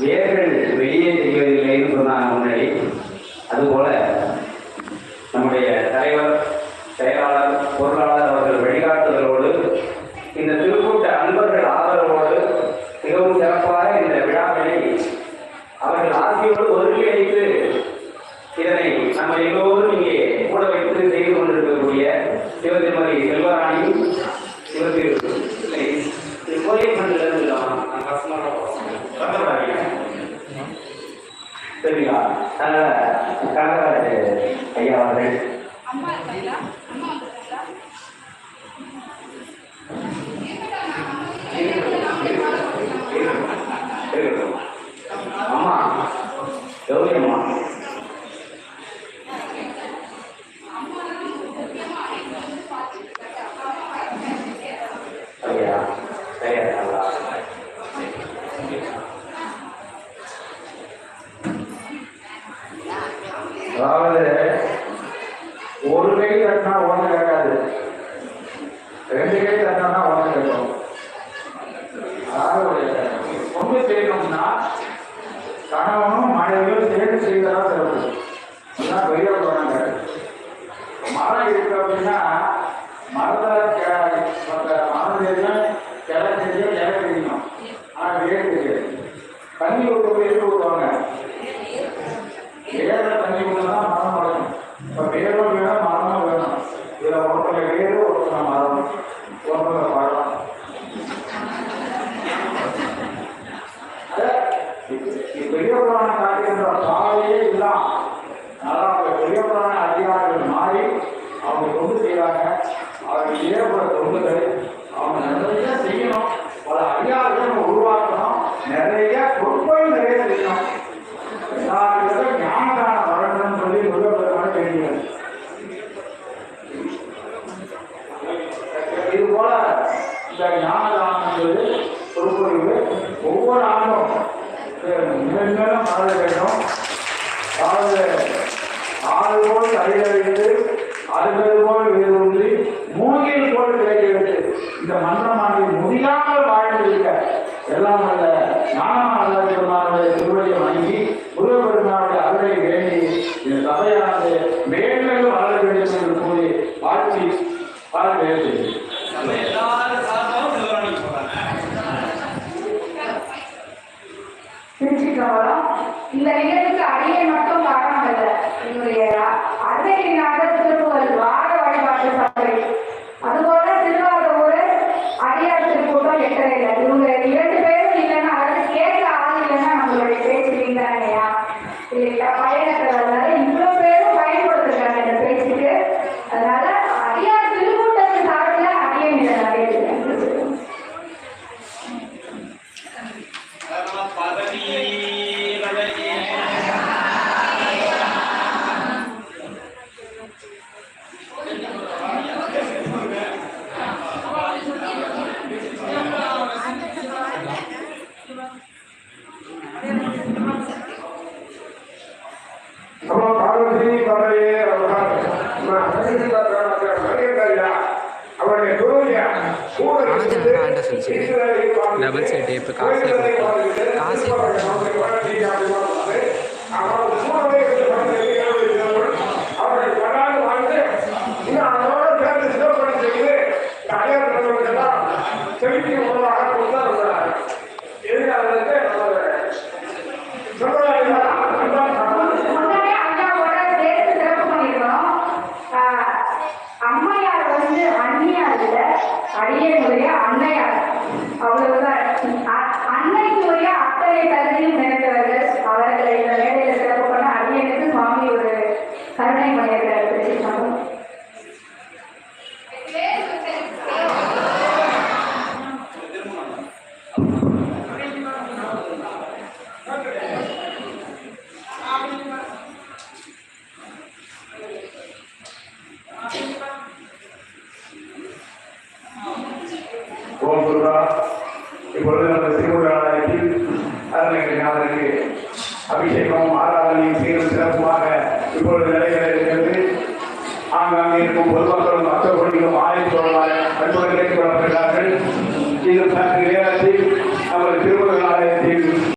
வேர்கள் வெளியே செய்வதில்லைன்னு சொன்னாங்க முன்னாடி. அதுபோல நம்முடைய தலைவர், செயலாளர், பொருளாளர் அவர்கள் வழிகாட்டுதலோடு இந்த திருக்கூட்ட அன்பர்கள் ஆதரவோடு மிகவும் சிறப்பாக இந்த விழாக்களை அவர்கள் ஆசையோடு ஒருங்கிணைத்து இதனை நம்ம எல்லோரும் இங்கே கூட வைத்து செய்து கொண்டிருக்கக்கூடிய சிவதிருமதி செல்வராணி, கோயில் மண்டல சரிங்களா? கனகராஜ் ஐயா அவர்கள் அம்மா கௌரி அம்மா ஐயா சரியா? அதாவது ஒரு கை கட்டினா ஒன்று கேட்காது, ரெண்டு கை கட்டினா ஒன்று கேட்கும். அதாவது ஒன்று செய்யணும்னா கணவனும் மனைவியும் சேர்ந்து செய்வதான் சிறப்பு. அதுதான் பெரிய போறாங்க. மரம் இருக்கு அப்படின்னா மரத்தில் மரம் தெரியும், கிளை தெரியும், இலை தெரியும், ஆனால் வேறு தெரியாது. தண்ணி விட்டு போய் எடுத்து விடுவாங்க. வேற தண்ணி விட்டுதான் மரம் வளரும். இப்போ வேரும் வேணும், மரமும் வேணும். இதில் ஒருத்தர வேறு, ஒருத்தர மரம், ஒருத்தர பழம். பெரிய புராண காட்டுகின்ற சாலையே இல்லாம். அதான் பெரிய புராண அதிகாரிகள் மாறி அவங்க தொண்டு செய்கிறாங்க. அவர்கள் ஏற்பட தொண்டுகள் அவங்க நிறைய செய்யணும். பல அதிகாரிகளை நம்ம உருவாக்கணும். நிறைய பொறுப்பையும் நிறைய செய்யணும். எல்லாருக்கும் ஞானதான வரணும்னு சொல்லி முருகப்பெருமான வேண்டியது. இது போல இந்த ஞானதானம் என்பது பொறுப்புரிவு ஒவ்வொரு ஆண்டும் மேலும் வளர வேண்டும். அதாவது ஆறு போல் அறிவித்து அறுபது போல் வேறு மூங்கில் போல் கிடைக்கிறது. இந்த மன்றமானது முடியாமல் வாழ்ந்திருக்க எல்லாம் அல்ல ஞானமானவருடைய திருவடியை வணங்கி முருகப்பெருமானுடைய அருளை வேண்டி இந்த சபையானது மேலும் வளர வேண்டும் என்று கூறி வாழ்த்தி பார்க்க இந்த நிகழ்ச்சிக்கு அடியை மட்டும் காரணம் அல்ல, என்னுடைய அருணையினாக திருப்புகள் வார வழிபாட்டு சபை, அதுபோல திருவாரூர் அடியார் திருக்கூட்டம் எட்டரையில இவங்க 2 பேரும் இல்லைன்னா, அதாவது கேட்க ஆள் இல்லைன்னா நம்மளுடைய பேச்சு இல்லையா இல்லையா பயணக்கிறதுனால இவ்வளோ பேரும் பயன்படுத்துறாங்க இந்த பேச்சுக்கு. அதனால அடியார் திருக்கூட்டத்தின் சார்பில் அடியை நிறைய डबल से टेप कासे அடியனுடைய அன்னையார் அவ்வளவுதான். அன்னைக்குரிய அத்தனை தகுதியும் நிறைந்தவர்கள் அவர்களை இந்த வேலையில சிறப்பு பண்ண அடியனுக்கு சுவாமி ஒரு கருணை மணியத்தை வச்சிருக்காங்க. இப்பொழுது நம்ம திருவிழாவில் அருணகிரிநாதருக்கு அபிஷேகம் ஆராதனையும் சீரும் சிறப்புமாக இப்பொழுது நடைபெற இருக்கிறது. ஆங்காங்கே இருக்கும் பொதுமக்களும் பக்தர்களும் ஆயுள் தொடர்பாக அன்புடன் கேட்டுக் கொள்ளப்படுகிறார்கள். இது